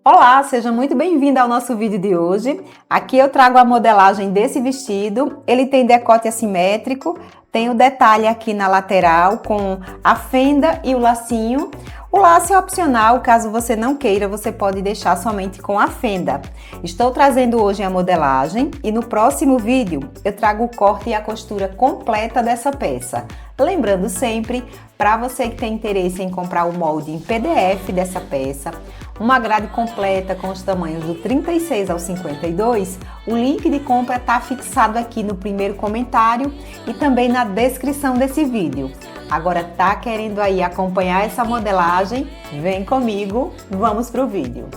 Olá, seja muito bem-vinda ao nosso vídeo de hoje. Aqui eu trago a modelagem desse vestido. Ele tem decote assimétrico, tem o detalhe aqui na lateral com a fenda e o lacinho. O laço é opcional, caso você não queira, você pode deixar somente com a fenda. Estou trazendo hoje a modelagem e no próximo vídeo eu trago o corte e a costura completa dessa peça. Lembrando sempre, para você que tem interesse em comprar o molde em PDF dessa peça, uma grade completa com os tamanhos do 36 ao 52, o link de compra está fixado aqui no primeiro comentário e também na descrição desse vídeo. Agora tá querendo aí acompanhar essa modelagem? Vem comigo, vamos pro vídeo.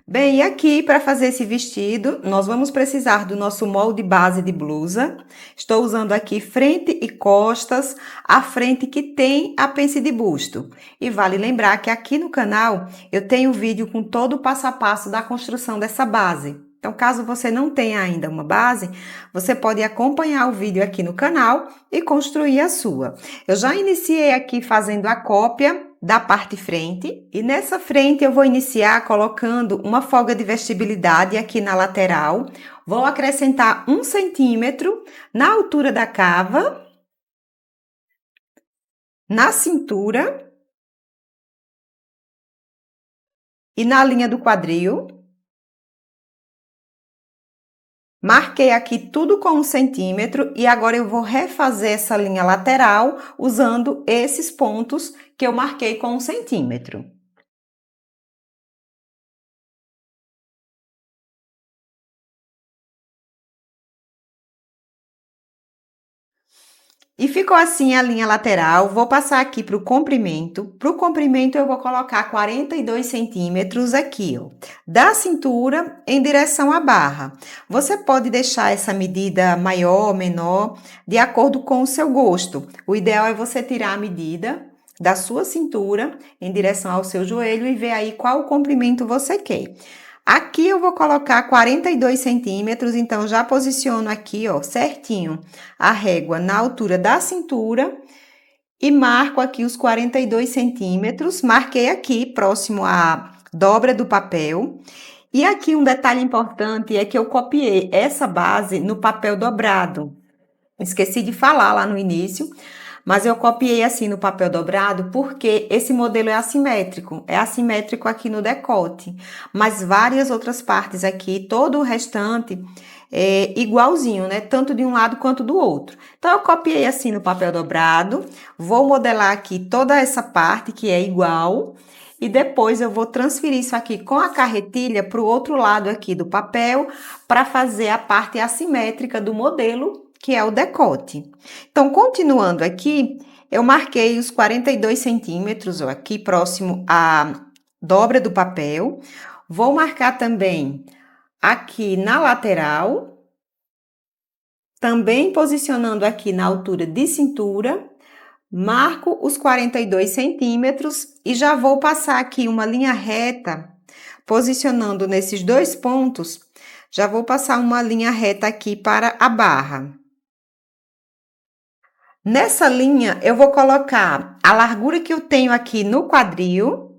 Bem, e aqui para fazer esse vestido, nós vamos precisar do nosso molde base de blusa. Estou usando aqui frente e costas, a frente que tem a pence de busto. E vale lembrar que aqui no canal eu tenho vídeo com todo o passo a passo da construção dessa base. Então, caso você não tenha ainda uma base, você pode acompanhar o vídeo aqui no canal e construir a sua. Eu já iniciei aqui fazendo a cópia da parte frente e nessa frente eu vou iniciar colocando uma folga de vestibilidade aqui na lateral. Vou acrescentar 1 centímetro na altura da cava, na cintura e na linha do quadril. Marquei aqui tudo com 1 centímetro e agora eu vou refazer essa linha lateral usando esses pontos que eu marquei com 1 centímetro. E ficou assim a linha lateral. Vou passar aqui para o comprimento. Para o comprimento, eu vou colocar 42 centímetros aqui, ó, da cintura em direção à barra. Você pode deixar essa medida maior ou menor, de acordo com o seu gosto. O ideal é você tirar a medida da sua cintura em direção ao seu joelho e ver aí qual o comprimento você quer. Aqui eu vou colocar 42 centímetros, então já posiciono aqui, ó, certinho a régua na altura da cintura e marco aqui os 42 centímetros. Marquei aqui próximo à dobra do papel. E aqui um detalhe importante é que eu copiei essa base no papel dobrado. Esqueci de falar lá no início, mas eu copiei assim no papel dobrado porque esse modelo é assimétrico aqui no decote, mas várias outras partes aqui, todo o restante é igualzinho, né? Tanto de um lado quanto do outro. Então, eu copiei assim no papel dobrado, vou modelar aqui toda essa parte que é igual, e depois eu vou transferir isso aqui com a carretilha para o outro lado aqui do papel, para fazer a parte assimétrica do modelo, que é o decote. Então, continuando aqui, eu marquei os 42 centímetros, ó, aqui próximo à dobra do papel. Vou marcar também aqui na lateral, também posicionando aqui na altura de cintura, marco os 42 centímetros e já vou passar aqui uma linha reta, posicionando nesses dois pontos, já vou passar uma linha reta aqui para a barra. Nessa linha, eu vou colocar a largura que eu tenho aqui no quadril.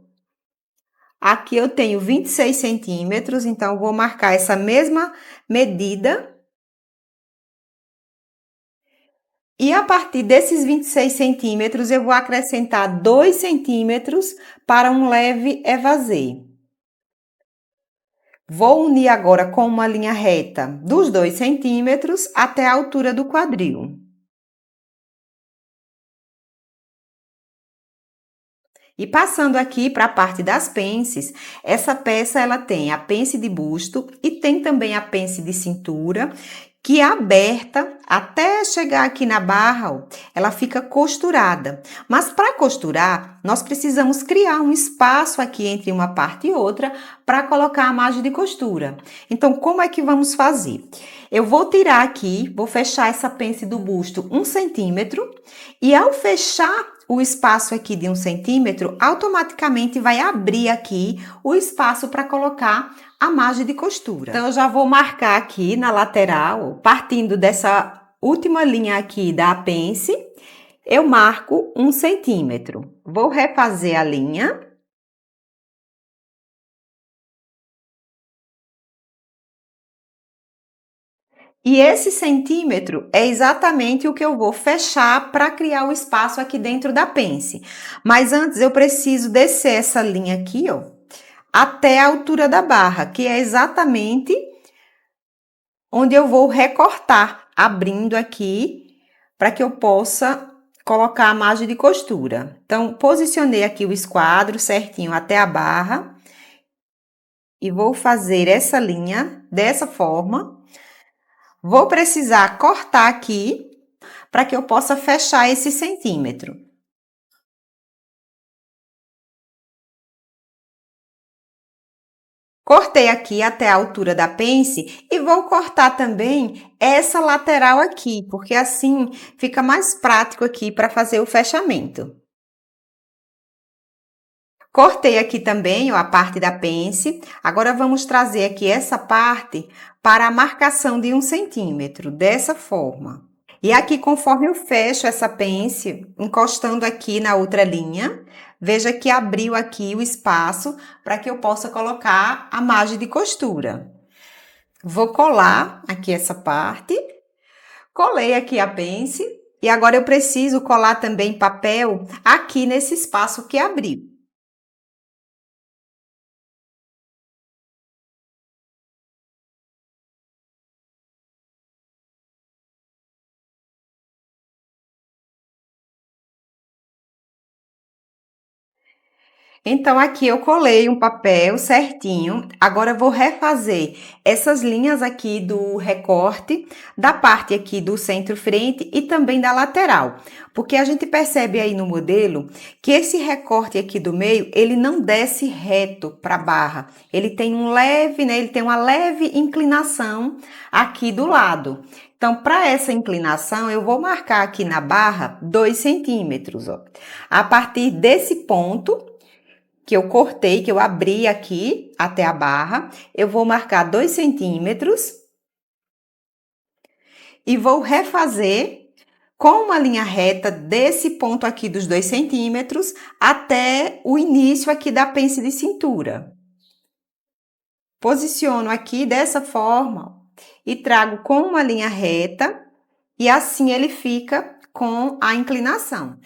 Aqui eu tenho 26 centímetros, então, vou marcar essa mesma medida. E a partir desses 26 centímetros, eu vou acrescentar 2 centímetros para um leve evasê. Vou unir agora com uma linha reta dos 2 centímetros até a altura do quadril. E passando aqui para a parte das pences, essa peça ela tem a pence de busto e tem também a pence de cintura, que é aberta até chegar aqui na barra, ó, ela fica costurada. Mas para costurar, nós precisamos criar um espaço aqui entre uma parte e outra para colocar a margem de costura. Então, como é que vamos fazer? Eu vou tirar aqui, vou fechar essa pence do busto 1 centímetro e ao fechar o espaço aqui de 1 centímetro, automaticamente vai abrir aqui o espaço para colocar a margem de costura. Então, eu já vou marcar aqui na lateral, partindo dessa última linha aqui da pence, eu marco 1 centímetro. Vou refazer a linha. E esse centímetro é exatamente o que eu vou fechar para criar o espaço aqui dentro da pence. Mas antes eu preciso descer essa linha aqui, ó, até a altura da barra, que é exatamente onde eu vou recortar, abrindo aqui para que eu possa colocar a margem de costura. Então, posicionei aqui o esquadro certinho até a barra e vou fazer essa linha dessa forma. Vou precisar cortar aqui para que eu possa fechar esse centímetro. Cortei aqui até a altura da pence e vou cortar também essa lateral aqui, porque assim fica mais prático aqui para fazer o fechamento. Cortei aqui também, ó, a parte da pence. Agora vamos trazer aqui essa parte para a marcação de 1 centímetro, dessa forma. E aqui, conforme eu fecho essa pence, encostando aqui na outra linha, veja que abriu aqui o espaço para que eu possa colocar a margem de costura. Vou colar aqui essa parte, colei aqui a pence e agora eu preciso colar também papel aqui nesse espaço que abriu. Então, aqui eu colei um papel certinho. Agora, eu vou refazer essas linhas aqui do recorte, da parte aqui do centro-frente e também da lateral. Porque a gente percebe aí no modelo que esse recorte aqui do meio, ele não desce reto para a barra. Ele tem um leve, né? Ele tem uma leve inclinação aqui do lado. Então, para essa inclinação, eu vou marcar aqui na barra 2 centímetros, ó. A partir desse ponto que eu cortei, que eu abri aqui até a barra, eu vou marcar 2 centímetros e vou refazer com uma linha reta desse ponto aqui dos 2 centímetros até o início aqui da pence de cintura. Posiciono aqui dessa forma e trago com uma linha reta e assim ele fica com a inclinação.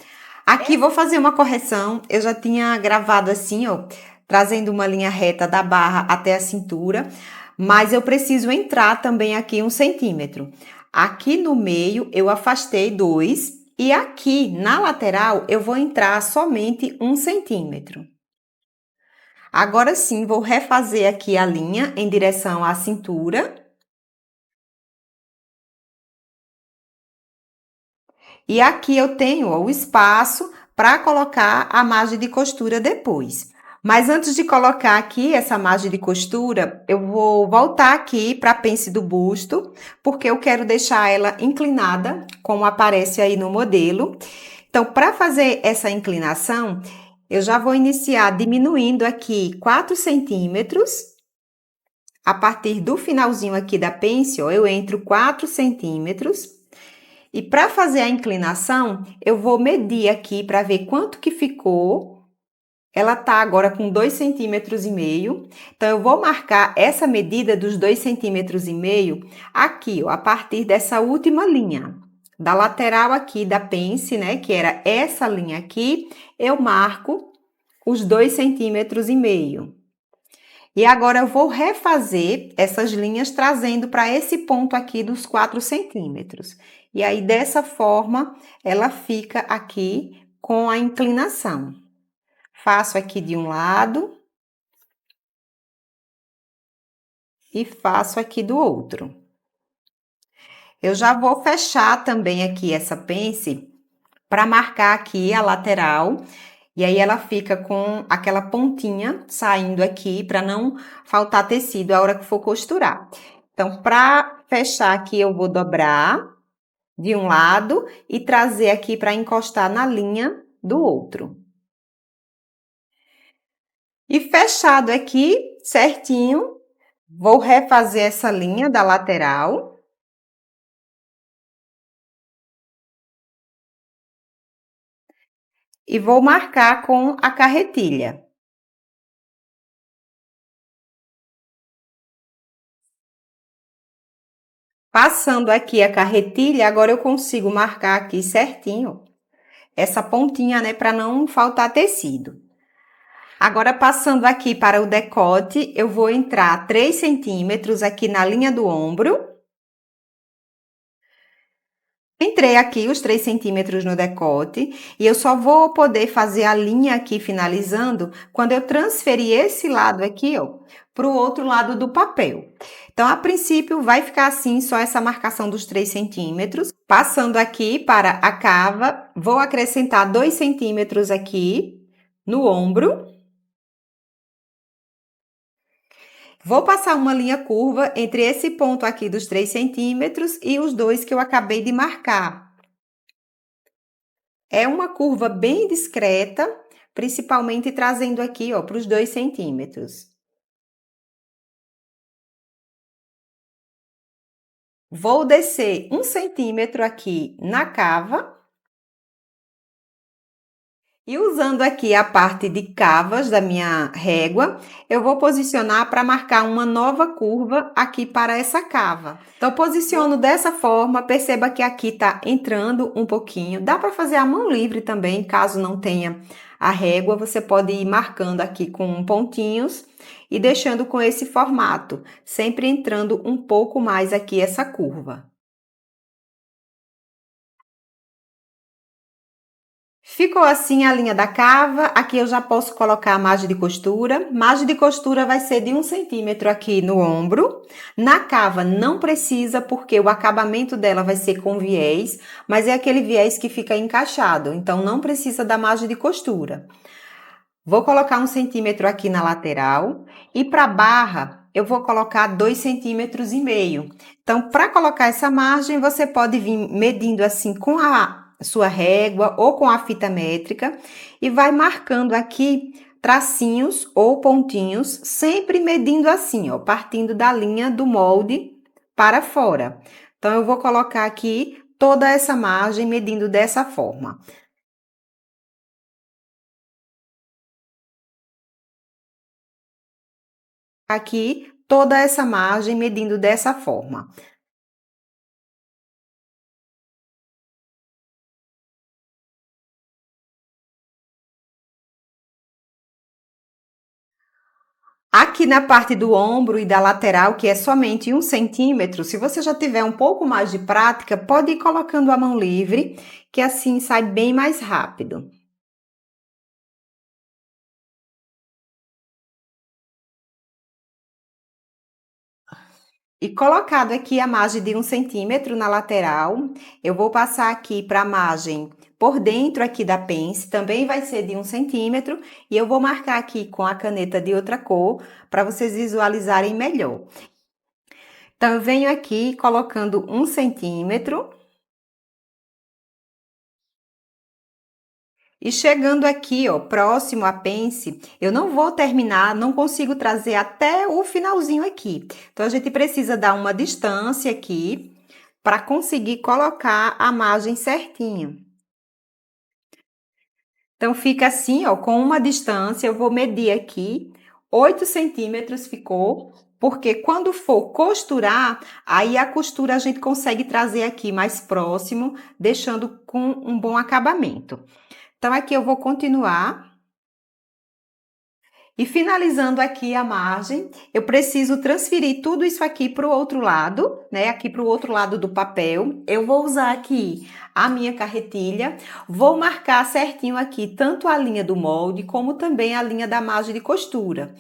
Aqui vou fazer uma correção, eu já tinha gravado assim, ó, trazendo uma linha reta da barra até a cintura, mas eu preciso entrar também aqui 1 centímetro. Aqui no meio eu afastei 2 e aqui na lateral eu vou entrar somente 1 centímetro. Agora sim, vou refazer aqui a linha em direção à cintura. E aqui eu tenho ó, o espaço para colocar a margem de costura depois. Mas antes de colocar aqui essa margem de costura, eu vou voltar aqui para a pence do busto, porque eu quero deixar ela inclinada, como aparece aí no modelo. Então, para fazer essa inclinação, eu já vou iniciar diminuindo aqui 4 centímetros. A partir do finalzinho aqui da pence, ó, eu entro 4 centímetros. E para fazer a inclinação, eu vou medir aqui para ver quanto que ficou. Ela tá agora com 2,5 centímetros. Então, eu vou marcar essa medida dos 2,5 centímetros aqui, ó, a partir dessa última linha. Da lateral aqui da pence, né, que era essa linha aqui, eu marco os 2,5 centímetros. E agora eu vou refazer essas linhas trazendo para esse ponto aqui dos 4 centímetros. E aí, dessa forma, ela fica aqui com a inclinação. Faço aqui de um lado e faço aqui do outro. Eu já vou fechar também aqui essa pence para marcar aqui a lateral. E aí, ela fica com aquela pontinha saindo aqui para não faltar tecido a hora que for costurar. Então, para fechar aqui, eu vou dobrar de um lado e trazer aqui para encostar na linha do outro. E fechado aqui, certinho, vou refazer essa linha da lateral. E vou marcar com a carretilha. Passando aqui a carretilha, agora eu consigo marcar aqui certinho essa pontinha, né, para não faltar tecido. Agora, passando aqui para o decote, eu vou entrar 3 centímetros aqui na linha do ombro. Entrei aqui os 3 centímetros no decote e eu só vou poder fazer a linha aqui finalizando quando eu transferir esse lado aqui, ó, para o outro lado do papel. Então, a princípio, vai ficar assim, só essa marcação dos 3 centímetros. Passando aqui para a cava, vou acrescentar 2 centímetros aqui no ombro. Vou passar uma linha curva entre esse ponto aqui dos 3 centímetros e os dois que eu acabei de marcar. É uma curva bem discreta, principalmente trazendo aqui, ó, para os 2 centímetros. Vou descer 1 centímetro aqui na cava. E usando aqui a parte de cavas da minha régua, eu vou posicionar para marcar uma nova curva aqui para essa cava. Então, posiciono dessa forma, perceba que aqui está entrando um pouquinho. Dá para fazer a mão livre também, caso não tenha a régua, você pode ir marcando aqui com pontinhos e deixando com esse formato, sempre entrando um pouco mais aqui essa curva. Ficou assim a linha da cava, aqui eu já posso colocar a margem de costura. Margem de costura vai ser de 1 centímetro aqui no ombro. Na cava não precisa, porque o acabamento dela vai ser com viés, mas é aquele viés que fica encaixado, então não precisa da margem de costura. Vou colocar 1 centímetro aqui na lateral e para a barra eu vou colocar 2,5 centímetros. Então, para colocar essa margem, você pode vir medindo assim com a sua régua ou com a fita métrica e vai marcando aqui tracinhos ou pontinhos, sempre medindo assim, ó, partindo da linha do molde para fora. Então, eu vou colocar aqui toda essa margem medindo dessa forma. Aqui toda essa margem medindo dessa forma. Aqui na parte do ombro e da lateral, que é somente 1 centímetro, se você já tiver um pouco mais de prática, pode ir colocando a mão livre, que assim sai bem mais rápido. E colocado aqui a margem de 1 centímetro na lateral, eu vou passar aqui para a margem por dentro aqui da pence, também vai ser de 1 centímetro, e eu vou marcar aqui com a caneta de outra cor, para vocês visualizarem melhor. Então, eu venho aqui colocando 1 centímetro. E chegando aqui, ó, próximo à pence, eu não vou terminar, não consigo trazer até o finalzinho aqui. Então, a gente precisa dar uma distância aqui para conseguir colocar a margem certinho. Então, fica assim, ó, com uma distância, eu vou medir aqui, 8 centímetros ficou, porque quando for costurar, aí a costura a gente consegue trazer aqui mais próximo, deixando com um bom acabamento. Então, aqui eu vou continuar. E finalizando aqui a margem, eu preciso transferir tudo isso aqui para o outro lado, né? Aqui para o outro lado do papel. Eu vou usar aqui a minha carretilha, vou marcar certinho aqui tanto a linha do molde como também a linha da margem de costura.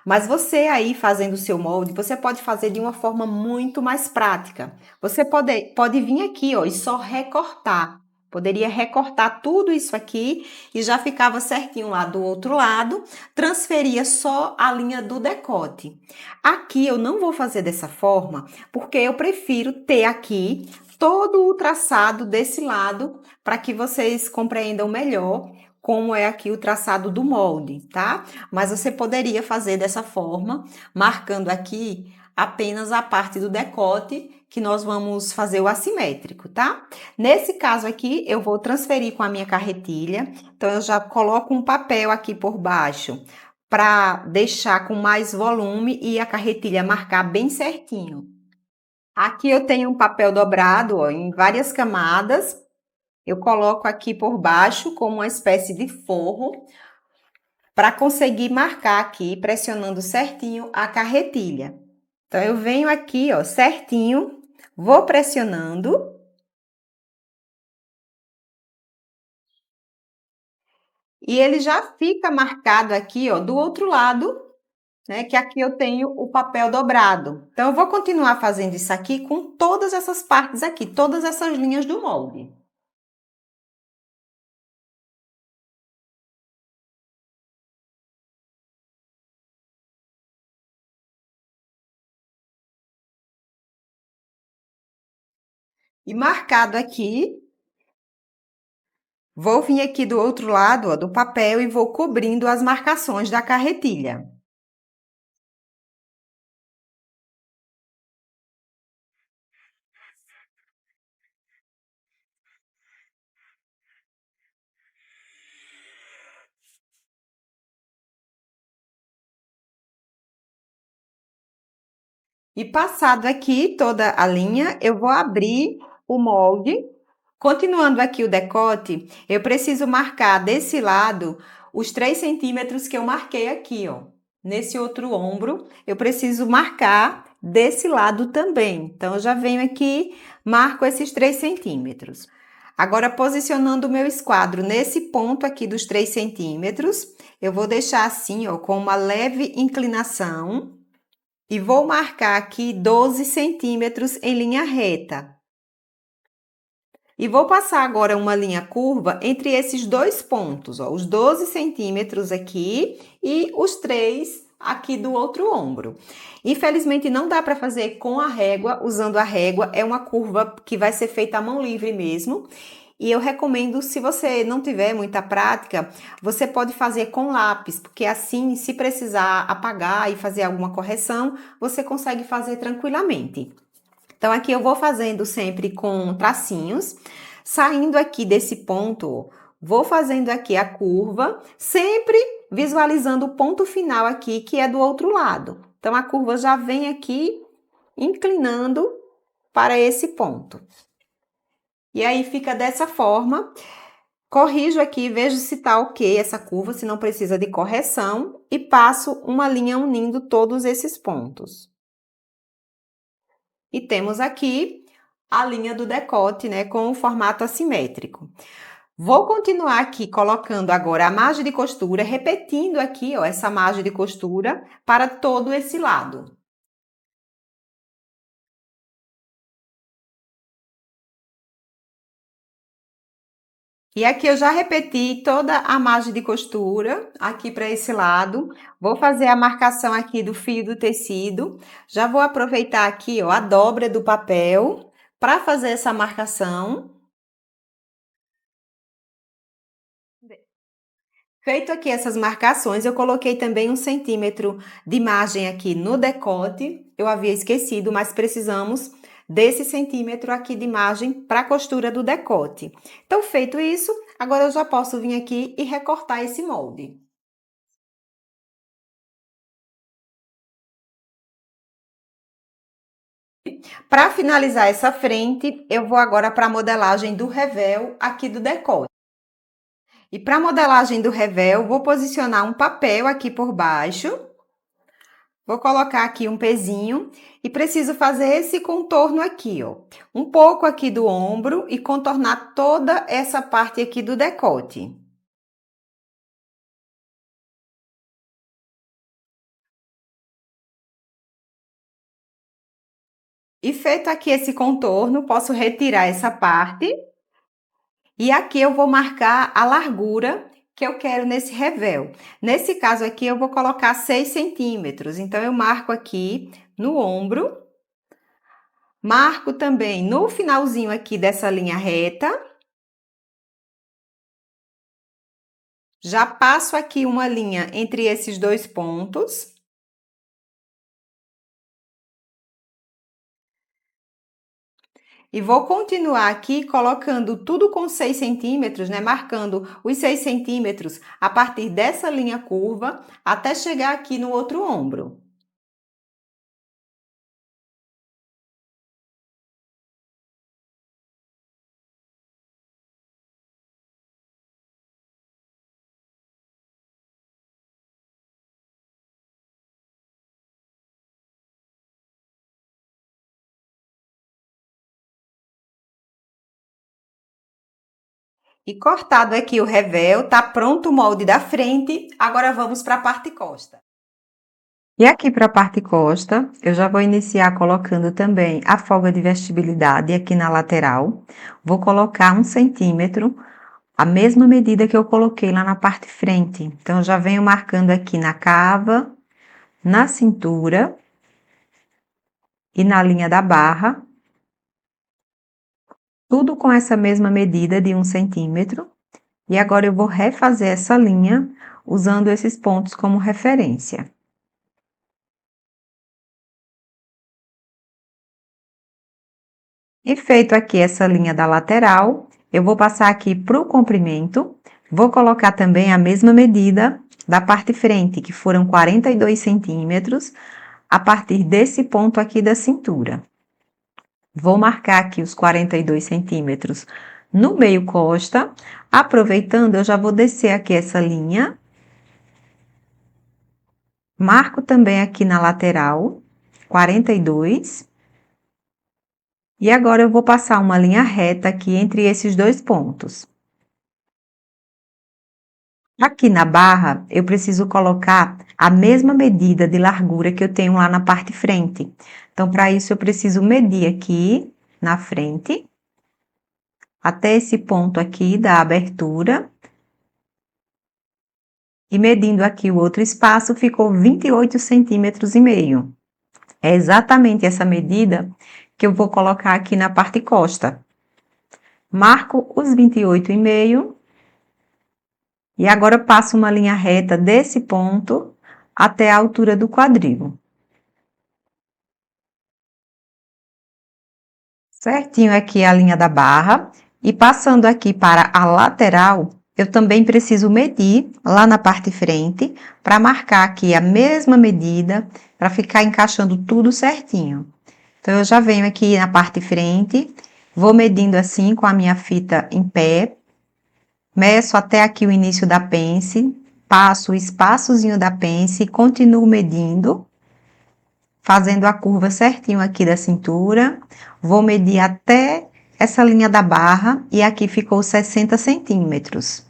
Mas você aí fazendo o seu molde, você pode fazer de uma forma muito mais prática. Você pode vir aqui, ó, e só recortar. Poderia recortar tudo isso aqui e já ficava certinho lá do outro lado, transferia só a linha do decote. Aqui eu não vou fazer dessa forma, porque eu prefiro ter aqui todo o traçado desse lado, para que vocês compreendam melhor como é aqui o traçado do molde, tá? Mas você poderia fazer dessa forma, marcando aqui apenas a parte do decote, que nós vamos fazer o assimétrico, tá? Nesse caso aqui, eu vou transferir com a minha carretilha, então eu já coloco um papel aqui por baixo para deixar com mais volume e a carretilha marcar bem certinho. Aqui eu tenho um papel dobrado, ó, em várias camadas. Eu coloco aqui por baixo como uma espécie de forro para conseguir marcar aqui, pressionando certinho a carretilha. Então, eu venho aqui, ó, certinho, vou pressionando e ele já fica marcado aqui, ó, do outro lado, né, que aqui eu tenho o papel dobrado. Então, eu vou continuar fazendo isso aqui com todas essas partes aqui, todas essas linhas do molde. E marcado aqui, vou vir aqui do outro lado, ó, do papel e vou cobrindo as marcações da carretilha. E passado aqui toda a linha, eu vou abrir o molde. Continuando aqui o decote, eu preciso marcar desse lado os 3 centímetros que eu marquei aqui, ó. Nesse outro ombro, eu preciso marcar desse lado também. Então, eu já venho aqui, marco esses 3 centímetros. Agora, posicionando o meu esquadro nesse ponto aqui dos 3 centímetros, eu vou deixar assim, ó, com uma leve inclinação. E vou marcar aqui 12 centímetros em linha reta. E vou passar agora uma linha curva entre esses dois pontos, ó, os 12 centímetros aqui e os 3 aqui do outro ombro. Infelizmente, não dá para fazer com a régua, usando a régua, é uma curva que vai ser feita à mão livre mesmo. E eu recomendo, se você não tiver muita prática, você pode fazer com lápis, porque assim, se precisar apagar e fazer alguma correção, você consegue fazer tranquilamente. Então, aqui eu vou fazendo sempre com tracinhos, saindo aqui desse ponto, vou fazendo aqui a curva, sempre visualizando o ponto final aqui, que é do outro lado. Então, a curva já vem aqui inclinando para esse ponto. E aí fica dessa forma. Corrijo aqui, vejo se tá ok essa curva, se não precisa de correção, e passo uma linha unindo todos esses pontos. E temos aqui a linha do decote, né, com o formato assimétrico. Vou continuar aqui colocando agora a margem de costura, repetindo aqui, ó, essa margem de costura para todo esse lado. E aqui eu já repeti toda a margem de costura aqui para esse lado. Vou fazer a marcação aqui do fio do tecido. Já vou aproveitar aqui, ó, a dobra do papel para fazer essa marcação. Feito aqui essas marcações, eu coloquei também 1 centímetro de margem aqui no decote. Eu havia esquecido, mas precisamos desse centímetro aqui de margem para a costura do decote. Então, feito isso, agora eu já posso vir aqui e recortar esse molde. Para finalizar essa frente, eu vou agora para a modelagem do revel aqui do decote. E para a modelagem do revel, vou posicionar um papel aqui por baixo. Vou colocar aqui um pezinho e preciso fazer esse contorno aqui, ó. Um pouco aqui do ombro e contornar toda essa parte aqui do decote. E feito aqui esse contorno, posso retirar essa parte. E aqui eu vou marcar a largura que eu quero nesse revel. Nesse caso aqui, eu vou colocar 6 centímetros. Então, eu marco aqui no ombro. Marco também no finalzinho aqui dessa linha reta. Já passo aqui uma linha entre esses dois pontos. E vou continuar aqui colocando tudo com 6 centímetros, né? Marcando os 6 centímetros a partir dessa linha curva até chegar aqui no outro ombro. E cortado aqui o revel, tá pronto o molde da frente. Agora vamos para a parte costa. E aqui para a parte costa, eu já vou iniciar colocando também a folga de vestibilidade aqui na lateral. Vou colocar 1 cm, a mesma medida que eu coloquei lá na parte frente. Então, eu já venho marcando aqui na cava, na cintura e na linha da barra. Tudo com essa mesma medida de 1 cm. E agora eu vou refazer essa linha usando esses pontos como referência. E feito aqui essa linha da lateral, eu vou passar aqui para o comprimento, vou colocar também a mesma medida da parte frente, que foram 42 centímetros, a partir desse ponto aqui da cintura. Vou marcar aqui os 42 centímetros no meio costa, aproveitando, eu já vou descer aqui essa linha. Marco também aqui na lateral, 42. E agora eu vou passar uma linha reta aqui entre esses dois pontos. Aqui na barra, eu preciso colocar a mesma medida de largura que eu tenho lá na parte frente. Então, para isso, eu preciso medir aqui na frente, até esse ponto aqui da abertura. E medindo aqui o outro espaço, ficou 28,5 centímetros. É exatamente essa medida que eu vou colocar aqui na parte costa. Marco os 28,5 e agora passo uma linha reta desse ponto até a altura do quadril. Certinho aqui a linha da barra e passando aqui para a lateral, eu também preciso medir lá na parte frente para marcar aqui a mesma medida para ficar encaixando tudo certinho. Então, eu já venho aqui na parte frente, vou medindo assim com a minha fita em pé, meço até aqui o início da pence, passo o espaçozinho da pence e continuo medindo, fazendo a curva certinho aqui da cintura, vou medir até essa linha da barra e aqui ficou 60 centímetros.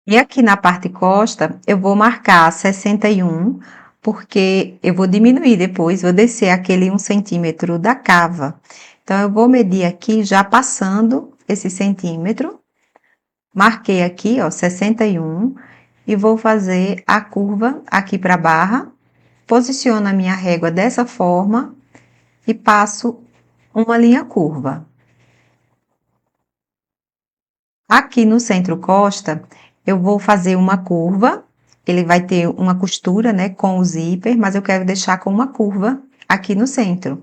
E aqui na parte costa, eu vou marcar 61, porque eu vou diminuir depois, vou descer aquele 1 centímetro da cava. Então, eu vou medir aqui, já passando esse centímetro. Marquei aqui, ó, 61, e vou fazer a curva aqui para a barra. Posiciono a minha régua dessa forma e passo uma linha curva. Aqui no centro costa, eu vou fazer uma curva, ele vai ter uma costura, né, com o zíper, mas eu quero deixar com uma curva aqui no centro.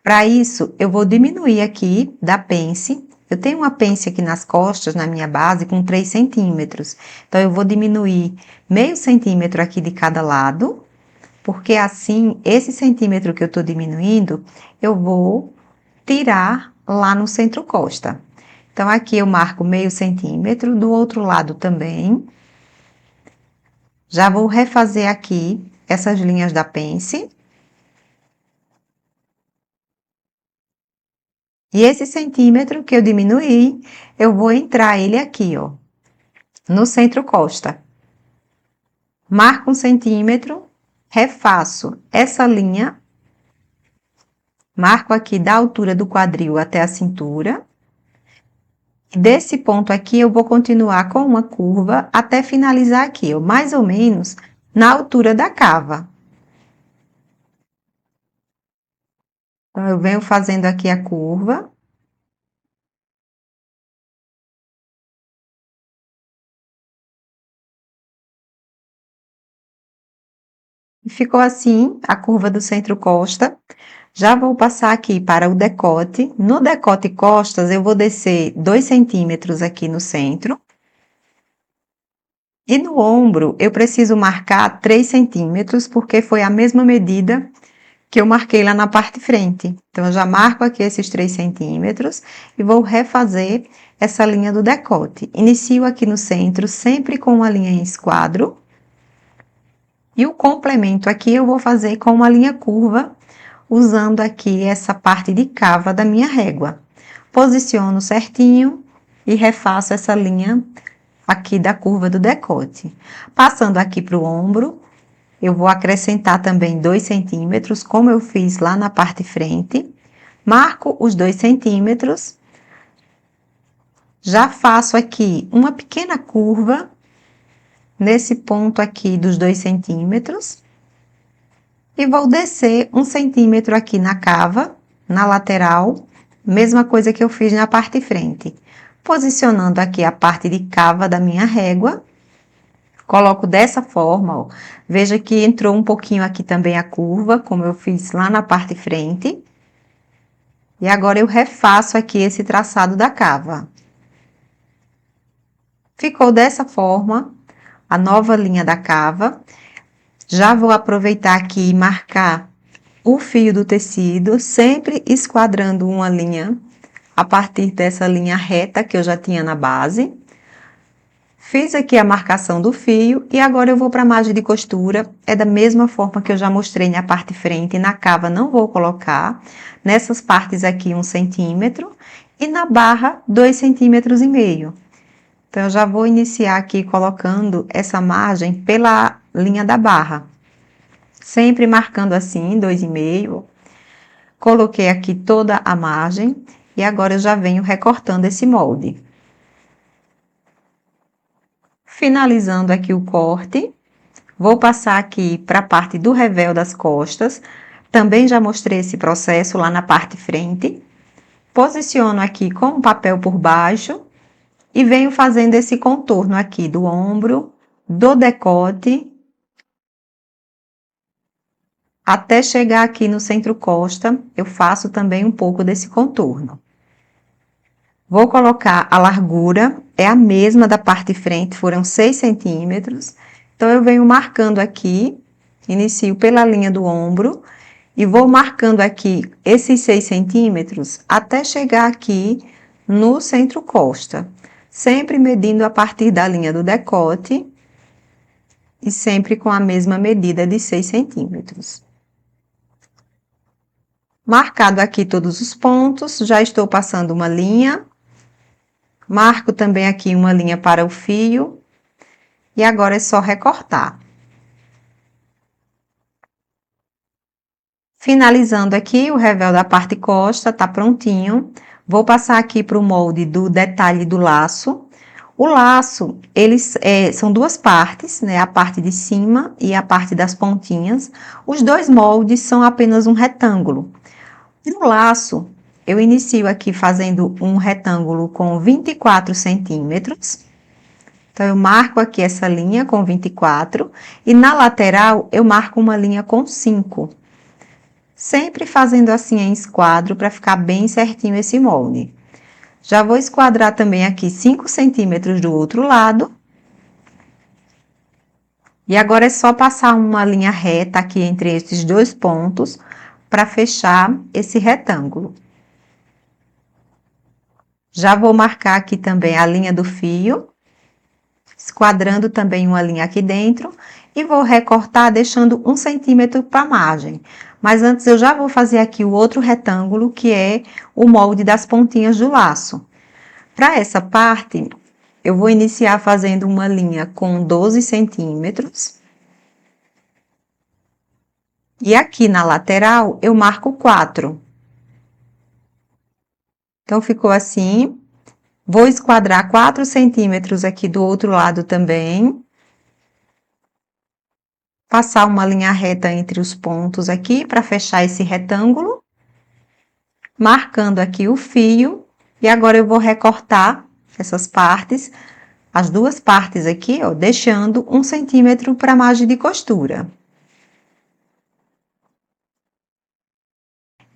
Para isso, eu vou diminuir aqui da pence. Eu tenho uma pence aqui nas costas, na minha base, com 3 centímetros. Então, eu vou diminuir meio centímetro aqui de cada lado, porque assim, esse centímetro que eu tô diminuindo, eu vou tirar lá no centro costa. Então, aqui eu marco meio centímetro, do outro lado também. Já vou refazer aqui essas linhas da pence. E esse centímetro que eu diminuí, eu vou entrar ele aqui, ó, no centro costa. Marco 1 centímetro, refaço essa linha, marco aqui da altura do quadril até a cintura. Desse ponto aqui, eu vou continuar com uma curva até finalizar aqui, ó, mais ou menos na altura da cava. Então, eu venho fazendo aqui a curva. E ficou assim a curva do centro costa. Já vou passar aqui para o decote. No decote costas, eu vou descer 2 centímetros aqui no centro. E no ombro, eu preciso marcar 3 centímetros, porque foi a mesma medida que eu marquei lá na parte frente. Então, eu já marco aqui esses 3 centímetros e vou refazer essa linha do decote. Inicio aqui no centro, sempre com uma linha em esquadro. E o complemento aqui eu vou fazer com uma linha curva, usando aqui essa parte de cava da minha régua. Posiciono certinho e refaço essa linha aqui da curva do decote. Passando aqui para o ombro, eu vou acrescentar também 2 centímetros, como eu fiz lá na parte frente. Marco os 2 centímetros. Já faço aqui uma pequena curva nesse ponto aqui dos 2 centímetros. E vou descer 1 centímetro aqui na cava, na lateral, mesma coisa que eu fiz na parte frente. Posicionando aqui a parte de cava da minha régua. Coloco dessa forma, ó. Veja que entrou um pouquinho aqui também a curva, como eu fiz lá na parte frente. E agora eu refaço aqui esse traçado da cava. Ficou dessa forma a nova linha da cava. Já vou aproveitar aqui e marcar o fio do tecido, sempre esquadrando uma linha a partir dessa linha reta que eu já tinha na base. Fiz aqui a marcação do fio e agora eu vou para a margem de costura. É da mesma forma que eu já mostrei na parte frente, na cava não vou colocar. Nessas partes aqui 1 centímetro e na barra 2,5 centímetros. Então, eu já vou iniciar aqui colocando essa margem pela linha da barra. Sempre marcando assim, 2,5. Coloquei aqui toda a margem e agora eu já venho recortando esse molde. Finalizando aqui o corte, vou passar aqui para a parte do revel das costas. Também já mostrei esse processo lá na parte frente. Posiciono aqui com o papel por baixo e venho fazendo esse contorno aqui do ombro, do decote, até chegar aqui no centro-costa, eu faço também um pouco desse contorno. Vou colocar a largura, é a mesma da parte frente, foram 6 centímetros. Então, eu venho marcando aqui, inicio pela linha do ombro, e vou marcando aqui esses 6 centímetros até chegar aqui no centro-costa. Sempre medindo a partir da linha do decote e sempre com a mesma medida de 6 centímetros. Marcado aqui todos os pontos, já estou passando uma linha. Marco também aqui uma linha para o fio. E agora é só recortar. Finalizando aqui o revel da parte costa, tá prontinho. Vou passar aqui para o molde do detalhe do laço. O laço, eles são duas partes, né? A parte de cima e a parte das pontinhas. Os dois moldes são apenas um retângulo. No laço, eu inicio aqui fazendo um retângulo com 24 centímetros. Então, eu marco aqui essa linha com 24 e na lateral eu marco uma linha com 5. Sempre fazendo assim em esquadro para ficar bem certinho esse molde. Já vou esquadrar também aqui 5 centímetros do outro lado. E agora é só passar uma linha reta aqui entre esses dois pontos para fechar esse retângulo. Já vou marcar aqui também a linha do fio, esquadrando também uma linha aqui dentro e vou recortar deixando 1 centímetro para a margem. Mas antes eu já vou fazer aqui o outro retângulo, que é o molde das pontinhas do laço. Para essa parte, eu vou iniciar fazendo uma linha com 12 centímetros. E aqui na lateral, eu marco 4. Então, ficou assim. Vou esquadrar 4 centímetros aqui do outro lado também. Passar uma linha reta entre os pontos aqui para fechar esse retângulo. Marcando aqui o fio. E agora eu vou recortar essas partes, as duas partes aqui, ó, deixando 1 centímetro para a margem de costura.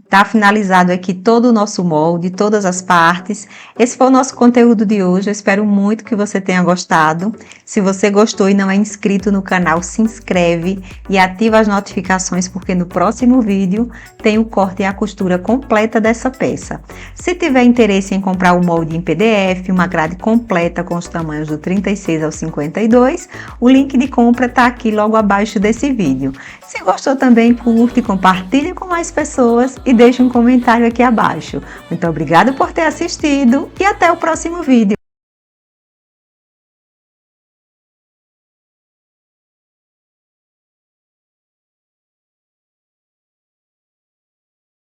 Tá finalizado aqui todo o nosso molde, todas as partes. Esse foi o nosso conteúdo de hoje, eu espero muito que você tenha gostado. Se você gostou e não é inscrito no canal, se inscreve e ativa as notificações, porque no próximo vídeo tem o corte e a costura completa dessa peça. Se tiver interesse em comprar o molde em PDF, uma grade completa com os tamanhos do 36 ao 52, o link de compra tá aqui logo abaixo desse vídeo. Se gostou também, curte, compartilhe com mais pessoas e deixe um comentário aqui abaixo. Muito obrigada por ter assistido e até o próximo vídeo.